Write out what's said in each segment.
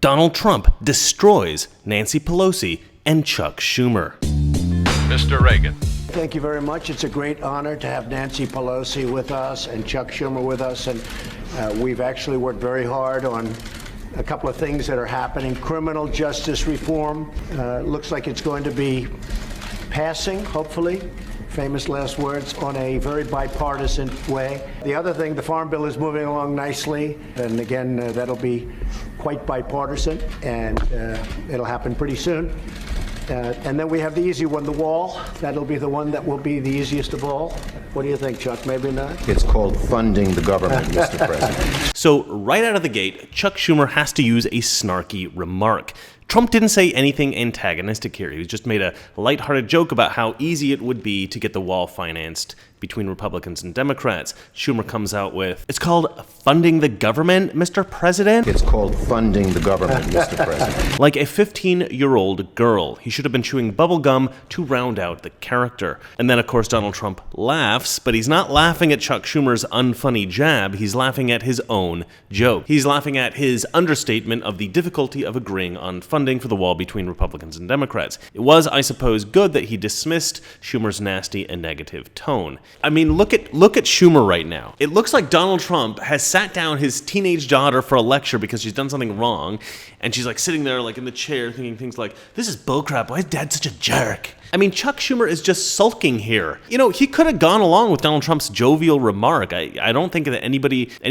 Donald Trump destroys Nancy Pelosi and Chuck Schumer. Mr. Reagan. Thank you very much. It's a great honor to have Nancy Pelosi with us and Chuck Schumer with us. And we've actually worked very hard on a couple of things that are happening. Criminal justice reform looks like it's going to be passing, hopefully. Famous last words, on a very bipartisan way. The other thing, the Farm Bill is moving along nicely. And again, that'll be quite bipartisan, and it'll happen pretty soon. And then we have the easy one, the wall. That'll be the one that will be the easiest of all. What do you think, Chuck? Maybe not? It's called funding the government, Mr. President. So right out of the gate, Chuck Schumer has to use a snarky remark. Trump didn't say anything antagonistic here. He just made a lighthearted joke about how easy it would be to get the wall financed between Republicans and Democrats. Schumer comes out with, it's called funding the government, Mr. President? It's called funding the government, Mr. President. Like a 15-year-old girl. He should have been chewing bubble gum to round out the character. And then, of course, Donald Trump laughs, but he's not laughing at Chuck Schumer's unfunny jab. He's laughing at his own joke. He's laughing at his understatement of the difficulty of agreeing on funding for the wall between Republicans and Democrats. It was, I suppose, good that he dismissed Schumer's nasty and negative tone. I mean, look at Schumer right now. It looks like Donald Trump has sat down his teenage daughter for a lecture because she's done something wrong, and she's like sitting there like in the chair thinking things like, this is bullcrap, why is dad such a jerk? I mean, Chuck Schumer is just sulking here. You know, he could have gone along with Donald Trump's jovial remark. I don't think that any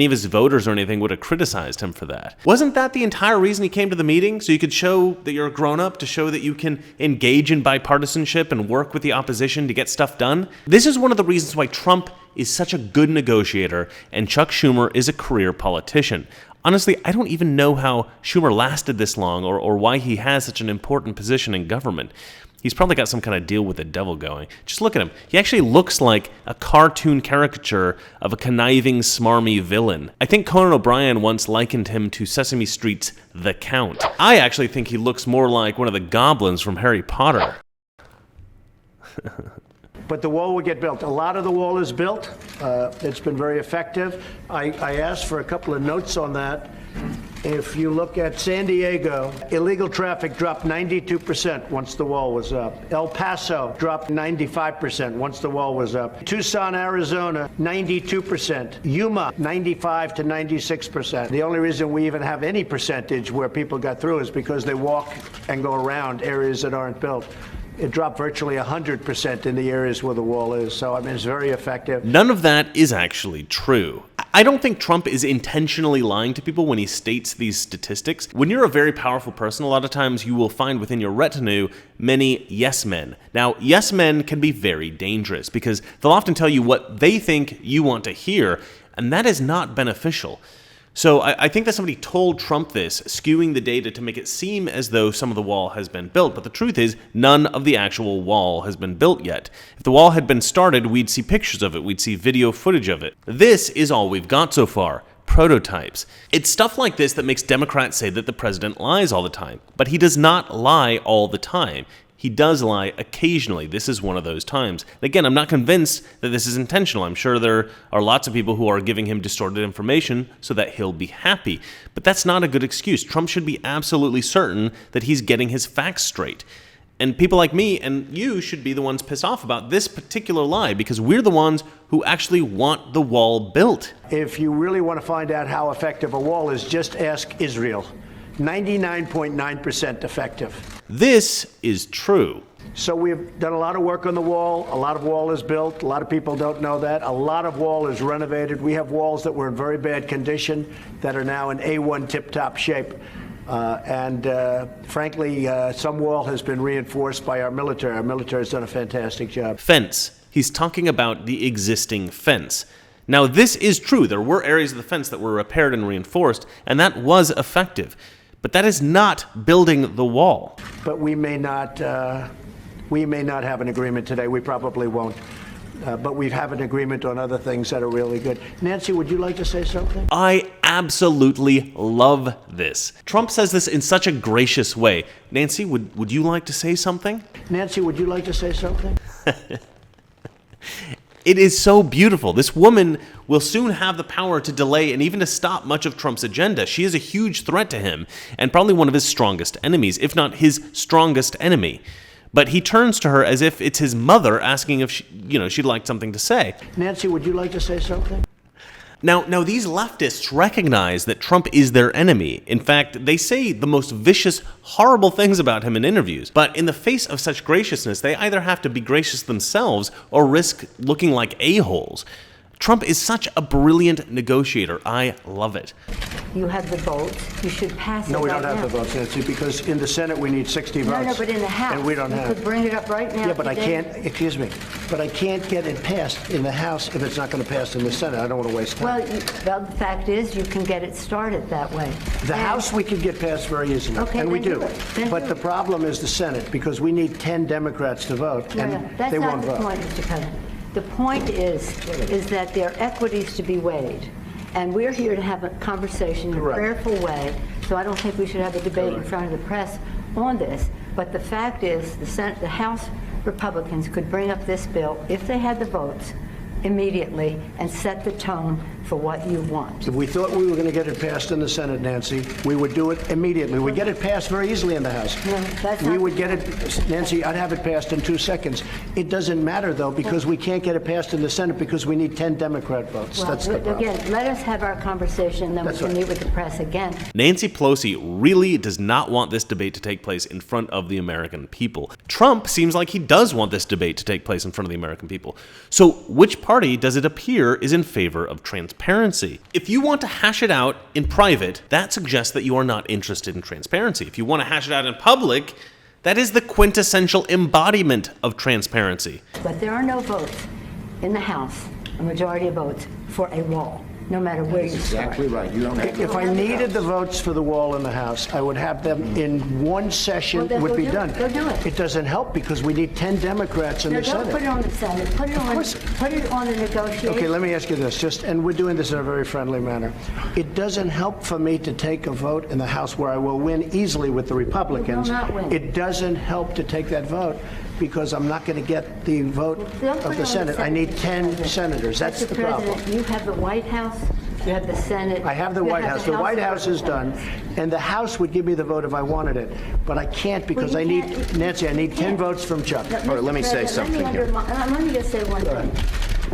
of his voters or anything would have criticized him for that. Wasn't that the entire reason he came to the meeting? So you could show that you're a grown-up, to show that you can engage in bipartisanship and work with the opposition to get stuff done? This is one of the reasons why Trump is such a good negotiator and Chuck Schumer is a career politician. Honestly, I don't even know how Schumer lasted this long or why he has such an important position in government. He's probably got some kind of deal with the devil going. Just look at him. He actually looks like a cartoon caricature of a conniving, smarmy villain. I think Conan O'Brien once likened him to Sesame Street's The Count. I actually think he looks more like one of the goblins from Harry Potter. But the wall will get built. A lot of the wall is built. It's been very effective. I asked for a couple of notes on that. If you look at San Diego, illegal traffic dropped 92% once the wall was up. El Paso dropped 95% once the wall was up. Tucson, Arizona, 92%. Yuma, 95 to 96%. The only reason we even have any percentage where people got through is because they walk and go around areas that aren't built. It dropped virtually 100% in the areas where the wall is. So, I mean, it's very effective. None of that is actually true. I don't think Trump is intentionally lying to people when he states these statistics. When you're a very powerful person, a lot of times you will find within your retinue many yes men. Now, yes men can be very dangerous because they'll often tell you what they think you want to hear, and that is not beneficial. So I think that somebody told Trump this, skewing the data to make it seem as though some of the wall has been built. But the truth is, none of the actual wall has been built yet. If the wall had been started, we'd see pictures of it. We'd see video footage of it. This is all we've got so far. Prototypes. It's stuff like this that makes Democrats say that the president lies all the time. But he does not lie all the time. He does lie occasionally. This is one of those times. Again, I'm not convinced that this is intentional. I'm sure there are lots of people who are giving him distorted information so that he'll be happy. But that's not a good excuse. Trump should be absolutely certain that he's getting his facts straight. And people like me and you should be the ones pissed off about this particular lie because we're the ones who actually want the wall built. If you really want to find out how effective a wall is, just ask Israel. 99.9% effective. This is true. So we've done a lot of work on the wall. A lot of wall is built. A lot of people don't know that. A lot of wall is renovated. We have walls that were in very bad condition that are now in A1 tip-top shape. Frankly, some wall has been reinforced by our military. Our military has done a fantastic job. Fence. He's talking about the existing fence. Now, this is true. There were areas of the fence that were repaired and reinforced, and that was effective. But that is not building the wall. But we may not have an agreement today. We probably won't. But we have an agreement on other things that are really good. Nancy, would you like to say something? I absolutely love this. Trump says this in such a gracious way. Nancy, would you like to say something? Nancy, would you like to say something? It is so beautiful. This woman will soon have the power to delay and even to stop much of Trump's agenda. She is a huge threat to him and probably one of his strongest enemies, if not his strongest enemy. But he turns to her as if it's his mother asking if she'd like something to say. Nancy, would you like to say something? Now, these leftists recognize that Trump is their enemy. In fact, they say the most vicious, horrible things about him in interviews. But in the face of such graciousness, they either have to be gracious themselves or risk looking like a-holes. Trump is such a brilliant negotiator. I love it. You have the votes. You should pass it. No, we right don't have now. the votes, Nancy, because in the Senate we need 60 votes. No, but in the House. And we don't have. You could bring it up right now. Yeah, but today. I can't, excuse me, but I can't get it passed in the House if it's not going to pass in the Senate. I don't want to waste time. Well, the fact is, you can get it started that way. The House we can get passed very easily, Okay, and we then do. do it. Then But do the it. problem is the Senate, because we need 10 Democrats to vote, No, and that's they not won't the vote. point, Mr. President. The point is that there are equities to be weighed. And we're here to have a conversation in a Correct. prayerful way, so I don't think we should have a debate in front of the press on this. But the fact is, the House Republicans could bring up this bill, if they had the votes, immediately and set the tone for what you want. If we thought we were going to get it passed in the Senate, Nancy, we would do it immediately. We'd get it passed very easily in the House. No, that's We not- would get it, Nancy, I'd have it passed in 2 seconds. It doesn't matter, though, because we can't get it passed in the Senate because we need 10 Democrat votes. Well, That's the problem. again, let us have our conversation, then we That's can right. meet with the press again. Nancy Pelosi really does not want this debate to take place in front of the American people. Trump seems like he does want this debate to take place in front of the American people. So which party does it appear is in favor of transparency? If you want to hash it out in private, that suggests that you are not interested in transparency. If you want to hash it out in public, that is the quintessential embodiment of transparency. But there are no votes in the House, a majority of votes, for a wall, no matter where you start. Exactly right. You don't have If I needed the votes for the wall in the House, I would have them in one session, Well, then it would go be do it. done. Go do it. It doesn't help because we need 10 Democrats in No, the don't put it Senate. on the Senate. Put it on the negotiation. Okay, let me ask you this, and we're doing this in a very friendly manner. It doesn't help for me to take a vote in the House where I will win easily with the Republicans. You will not win. It doesn't help to take that vote because I'm not going to get the vote Don't put of it the on Senate. I need 10 senators. That's Mr. the problem. President, you have the White House, you have the Senate. I have the you White House. The of White House is done, Representatives. and the House would give me the vote if I wanted it. But I can't because Well, I you need, can't- Nancy, I need 10 can't. votes from Chuck. No, All right, let me Mr. say President, something here. Let me just say one thing.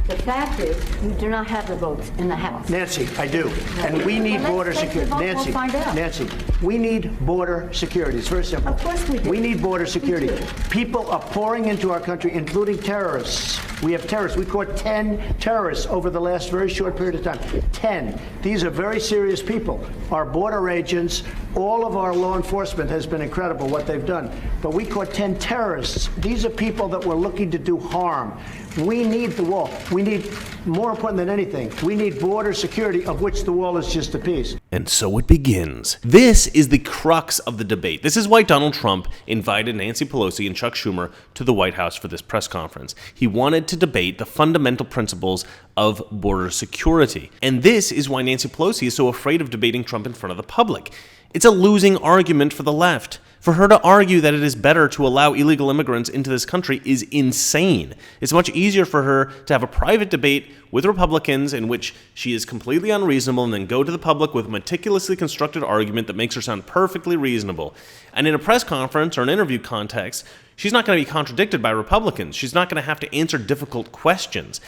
The fact is, you do not have the votes in the House. Nancy, I do. And we need Well, border let's take the security. vote, we'll Nancy, find out. Nancy, we need border security. It's very simple. Of course we do. We need border security. do. People are pouring into our country, including terrorists. We have terrorists. We caught 10 terrorists over the last very short period of time. 10. These are very serious people. Our border agents, all of our law enforcement has been incredible what they've done. But we caught 10 terrorists. These are people that were looking to do harm. We need the wall. We need, more important than anything, we need border security, of which the wall is just a piece. And so it begins. This is the crux of the debate. This is why Donald Trump invited Nancy Pelosi and Chuck Schumer to the White House for this press conference. He wanted to debate the fundamental principles of border security. And this is why Nancy Pelosi is so afraid of debating Trump in front of the public. It's a losing argument for the left. For her to argue that it is better to allow illegal immigrants into this country is insane. It's much easier for her to have a private debate with Republicans in which she is completely unreasonable and then go to the public with a meticulously constructed argument that makes her sound perfectly reasonable. And in a press conference or an interview context, she's not going to be contradicted by Republicans. She's not going to have to answer difficult questions.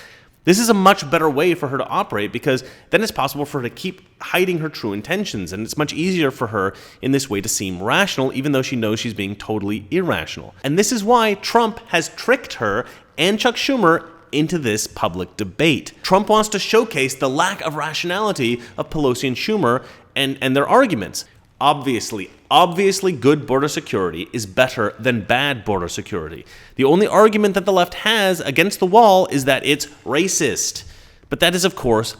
This is a much better way for her to operate because then it's possible for her to keep hiding her true intentions, and it's much easier for her in this way to seem rational even though she knows she's being totally irrational. And this is why Trump has tricked her and Chuck Schumer into this public debate. Trump wants to showcase the lack of rationality of Pelosi and Schumer and their arguments. Obviously, good border security is better than bad border security. The only argument that the left has against the wall is that it's racist. But that is, of course,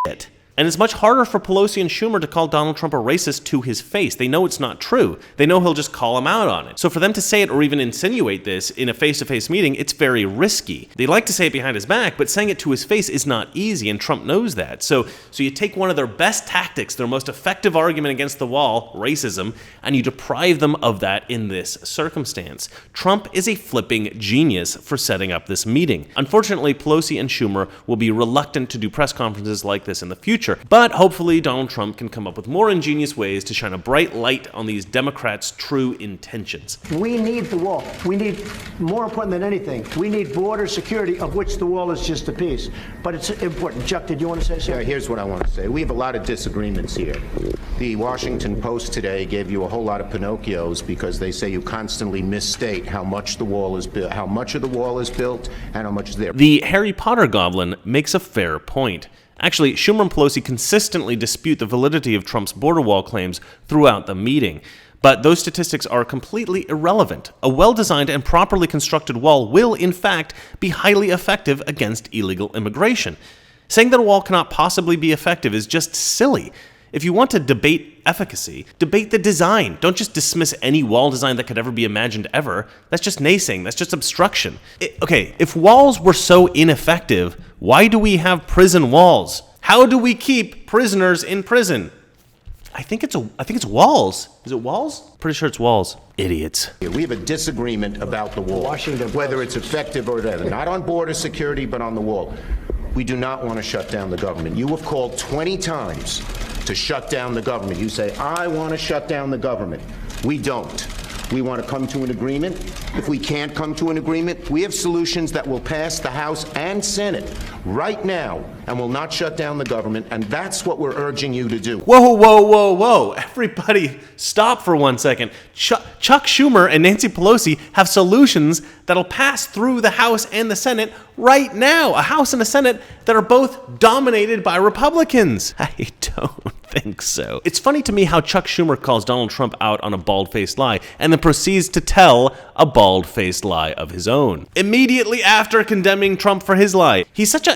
bullshit. And it's much harder for Pelosi and Schumer to call Donald Trump a racist to his face. They know it's not true. They know he'll just call him out on it. So for them to say it or even insinuate this in a face-to-face meeting, it's very risky. They like to say it behind his back, but saying it to his face is not easy, and Trump knows that. So you take one of their best tactics, their most effective argument against the wall, racism, and you deprive them of that in this circumstance. Trump is a flipping genius for setting up this meeting. Unfortunately, Pelosi and Schumer will be reluctant to do press conferences like this in the future, but hopefully Donald Trump can come up with more ingenious ways to shine a bright light on these Democrats' true intentions. We need the wall. We need, more important than anything, we need border security, of which the wall is just a piece. But it's important. Chuck, did you want to say something? Yeah, here's what I want to say. We have a lot of disagreements here. The Washington Post today gave you a whole lot of Pinocchios because they say you constantly misstate how much the wall is built, how much of the wall is built, and how much is there. The Harry Potter goblin makes a fair point. Actually, Schumer and Pelosi consistently dispute the validity of Trump's border wall claims throughout the meeting. But those statistics are completely irrelevant. A well-designed and properly constructed wall will, in fact, be highly effective against illegal immigration. Saying that a wall cannot possibly be effective is just silly. If you want to debate efficacy, debate the design. Don't just dismiss any wall design that could ever be imagined ever. That's just naysaying. That's just obstruction. Okay, if walls were so ineffective, why do we have prison walls? How do we keep prisoners in prison? I think it's walls. Is it walls? Pretty sure it's walls. Idiots. We have a disagreement about the wall, whether it's effective or whatever. Not on border security, but on the wall. We do not want to shut down the government. You have called 20 times to shut down the government. You say, I want to shut down the government. We don't. We want to come to an agreement. If we can't come to an agreement, we have solutions that will pass the House and Senate right now and will not shut down the government, and that's what we're urging you to do. Whoa, whoa, whoa, whoa. Everybody stop for 1 second. Chuck Schumer and Nancy Pelosi have solutions that'll pass through the House and the Senate right now. A House and a Senate that are both dominated by Republicans. I don't think so. It's funny to me how Chuck Schumer calls Donald Trump out on a bald-faced lie and then proceeds to tell a bald-faced lie of his own immediately after condemning Trump for his lie. He's such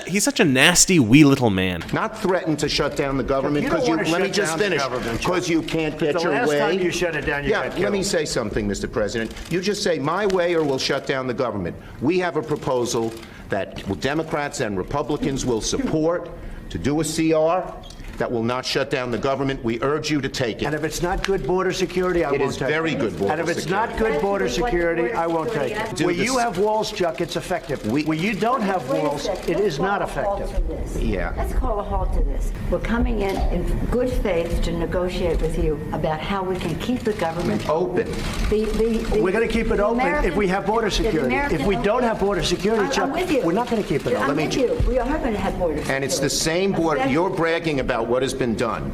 a nasty wee little man. Not threaten to shut down the government because let me just finish, because you can't get your way. The last time you shut it down, you got killed. Let me say something, Mr. President. You just say my way or we'll shut down the government. We have a proposal that Democrats and Republicans will support to do a CR that will not shut down the government. We urge you to take it. And if it's not good border security, I won't take it. It is very good border security. And if it's not good border security, I won't take it. Where you have walls, Chuck, it's effective. Where you don't have walls, it is not effective. Yeah. Let's call a halt to this. We're coming in good faith to negotiate with you about how we can keep the government open. We're going to keep it open if we have border security. If we don't have border security, Chuck, we're not going to keep it open. I'm with you. We are going to have border security. And it's the same border. You're bragging about what has been done.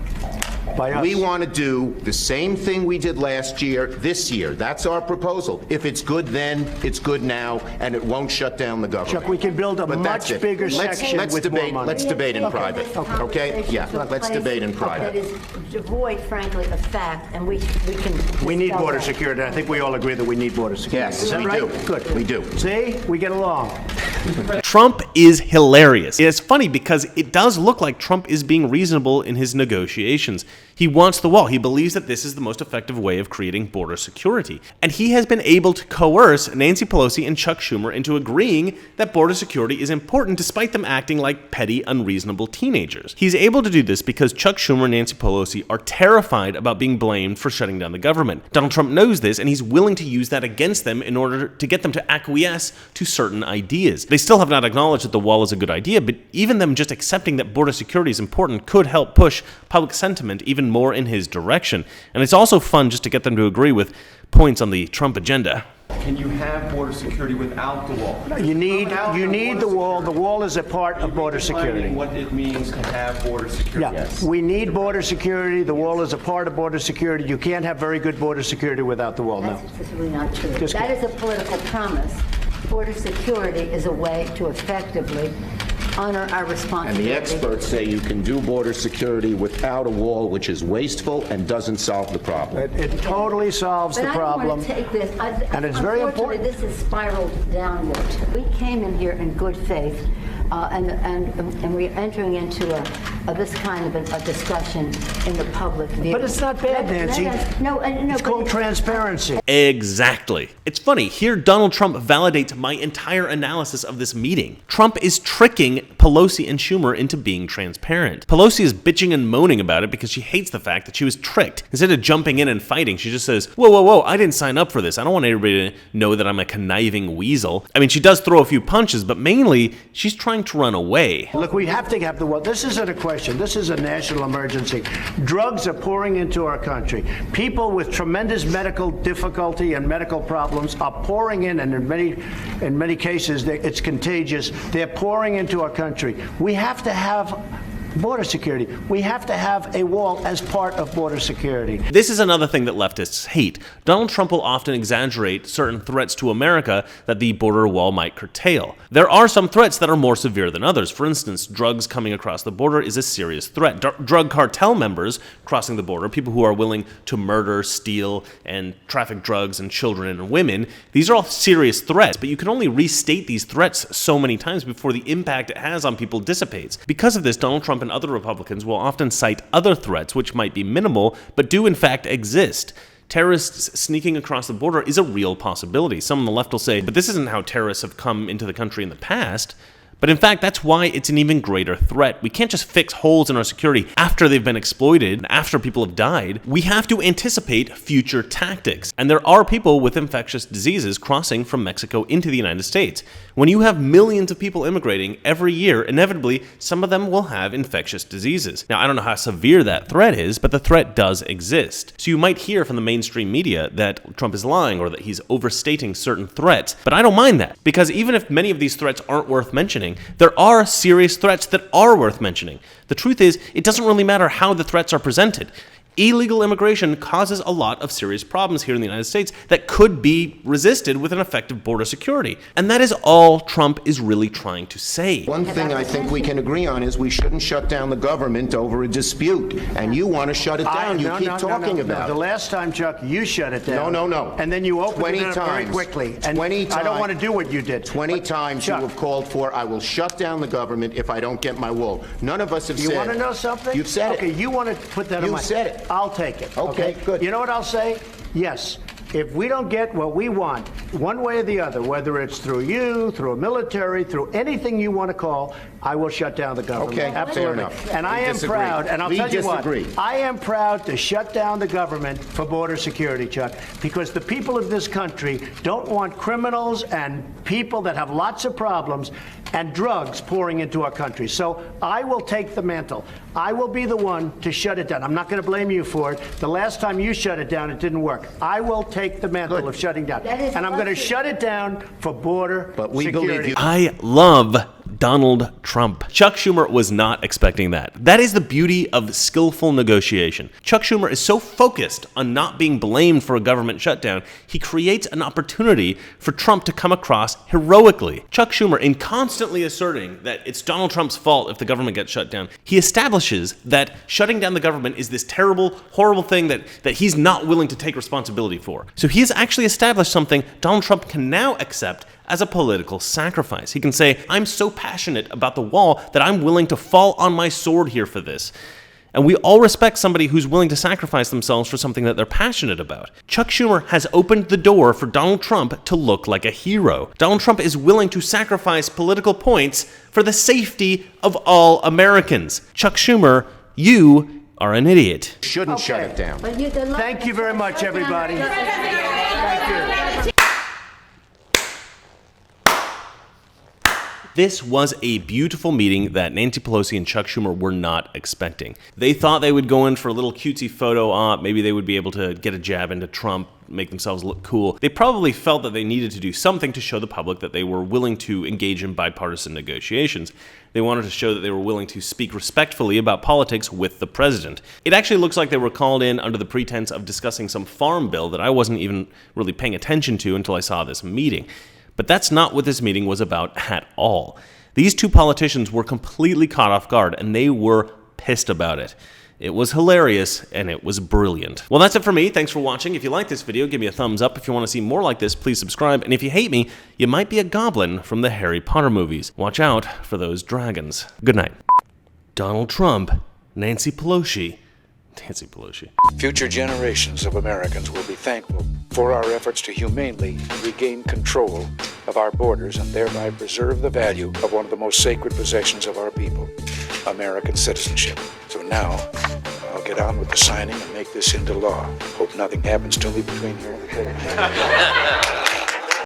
By us. We want to do the same thing we did last year, this year. That's our proposal. If it's good then, it's good now, and it won't shut down the government. Chuck, we can build a much bigger section with more money. Let's debate in private. Okay? Yeah, let's debate in private. That is devoid, frankly, of fact, and we can... We need border security. I think we all agree that we need border security. Yes, is that we right? do. Good. We do. See? We get along. Trump is hilarious. It's funny because it does look like Trump is being reasonable in his negotiations. He wants the wall. He believes that this is the most effective way of creating border security. And he has been able to coerce Nancy Pelosi and Chuck Schumer into agreeing that border security is important despite them acting like petty, unreasonable teenagers. He's able to do this because Chuck Schumer and Nancy Pelosi are terrified about being blamed for shutting down the government. Donald Trump knows this, and he's willing to use that against them in order to get them to acquiesce to certain ideas. They still have not acknowledged that the wall is a good idea, but even them just accepting that border security is important could help push public sentiment even more in his direction. And it's also fun just to get them to agree with points on the Trump agenda. Can you have border security without the wall? No, you need the wall. The wall is a part of border security. What it means to have border security. Yeah, yes. We need border security. The wall is a part of border security. You can't have very good border security without the wall. No. That's really not true. That is a political promise. Border security is a way to effectively honor our responsibility. And the experts say you can do border security without a wall, which is wasteful and doesn't solve the problem. It totally solves the problem. But I don't want to take this. And it's very important. This has spiraled downward. We came in here in good faith and we're entering into this kind of a discussion in the public view. But it's not bad, Nancy. It's called transparency. Exactly. It's funny, here Donald Trump validates my entire analysis of this meeting. Trump is tricking Pelosi and Schumer into being transparent. Pelosi is bitching and moaning about it because she hates the fact that she was tricked. Instead of jumping in and fighting, she just says, whoa, whoa, whoa, I didn't sign up for this. I don't want everybody to know that I'm a conniving weasel. I mean, she does throw a few punches, but mainly she's trying to run away. Look, we have to have this isn't a question. This is a national emergency. Drugs are pouring into our country. People with tremendous medical difficulty and medical problems are pouring in, and in many cases, it's contagious. They're pouring into our country. We have to have border security. We have to have a wall as part of border security. This is another thing that leftists hate. Donald Trump will often exaggerate certain threats to America that the border wall might curtail. There are some threats that are more severe than others. For instance, drugs coming across the border is a serious threat. Drug cartel members crossing the border, people who are willing to murder, steal, and traffic drugs and children and women, these are all serious threats, but you can only restate these threats so many times before the impact it has on people dissipates. Because of this, Donald Trump and other Republicans will often cite other threats which might be minimal, but do in fact exist. Terrorists sneaking across the border is a real possibility. Some on the left will say, but this isn't how terrorists have come into the country in the past. But in fact, that's why it's an even greater threat. We can't just fix holes in our security after they've been exploited, after people have died. We have to anticipate future tactics. And there are people with infectious diseases crossing from Mexico into the United States. When you have millions of people immigrating every year, inevitably, some of them will have infectious diseases. Now, I don't know how severe that threat is, but the threat does exist. So you might hear from the mainstream media that Trump is lying or that he's overstating certain threats. But I don't mind that, because even if many of these threats aren't worth mentioning, there are serious threats that are worth mentioning. The truth is, it doesn't really matter how the threats are presented. Illegal immigration causes a lot of serious problems here in the United States that could be resisted with an effective border security. And that is all Trump is really trying to say. One thing I think we can agree on is we shouldn't shut down the government over a dispute. And you want to shut it down. You keep talking about it. The last time, Chuck, you shut it down. No. And then you opened it up very quickly. And 20 times. I don't want to do what you did. 20 times Chuck, you have called for, I will shut down the government if I don't get my wall. None of us have said. You want to know something? You've said it. Okay, you want to put that on my... You've said it. I'll take it. Okay, good. You know what I'll say? Yes. If we don't get what we want, one way or the other, whether it's through you, through a military, through anything you want to call, I will shut down the government. Okay, absolutely. fair enough. And I am proud, and I'll tell you what, I am proud to shut down the government for border security, Chuck, because the people of this country don't want criminals and people that have lots of problems and drugs pouring into our country. So I will take the mantle. I will be the one to shut it down. I'm not going to blame you for it. The last time you shut it down, it didn't work. I will take the mantle of shutting down. And I'm going to shut it down for border security. Believe you. I love Donald Trump. Chuck Schumer was not expecting that. That is the beauty of skillful negotiation. Chuck Schumer is so focused on not being blamed for a government shutdown, he creates an opportunity for Trump to come across heroically. Chuck Schumer, in constantly asserting that it's Donald Trump's fault if the government gets shut down, he establishes that shutting down the government is this terrible, horrible thing that he's not willing to take responsibility for. So he has actually established something Donald Trump can now accept as a political sacrifice. He can say, I'm so passionate about the wall that I'm willing to fall on my sword here for this. And we all respect somebody who's willing to sacrifice themselves for something that they're passionate about. Chuck Schumer has opened the door for Donald Trump to look like a hero. Donald Trump is willing to sacrifice political points for the safety of all Americans. Chuck Schumer, you are an idiot. Shouldn't shut it down. Thank you very much, everybody. Thank you. This was a beautiful meeting that Nancy Pelosi and Chuck Schumer were not expecting. They thought they would go in for a little cutesy photo op. Maybe they would be able to get a jab into Trump, make themselves look cool. They probably felt that they needed to do something to show the public that they were willing to engage in bipartisan negotiations. They wanted to show that they were willing to speak respectfully about politics with the president. It actually looks like they were called in under the pretense of discussing some farm bill that I wasn't even really paying attention to until I saw this meeting. But that's not what this meeting was about at all. These two politicians were completely caught off guard, and they were pissed about it. It was hilarious, and it was brilliant. Well, that's it for me. Thanks for watching. If you like this video, give me a thumbs up. If you want to see more like this, please subscribe. And if you hate me, you might be a goblin from the Harry Potter movies. Watch out for those dragons. Good night. Donald Trump, Nancy Pelosi. Future generations of Americans will be thankful for our efforts to humanely regain control of our borders and thereby preserve the value of one of the most sacred possessions of our people, American citizenship. So now, I'll get on with the signing and make this into law. Hope nothing happens to me between here and the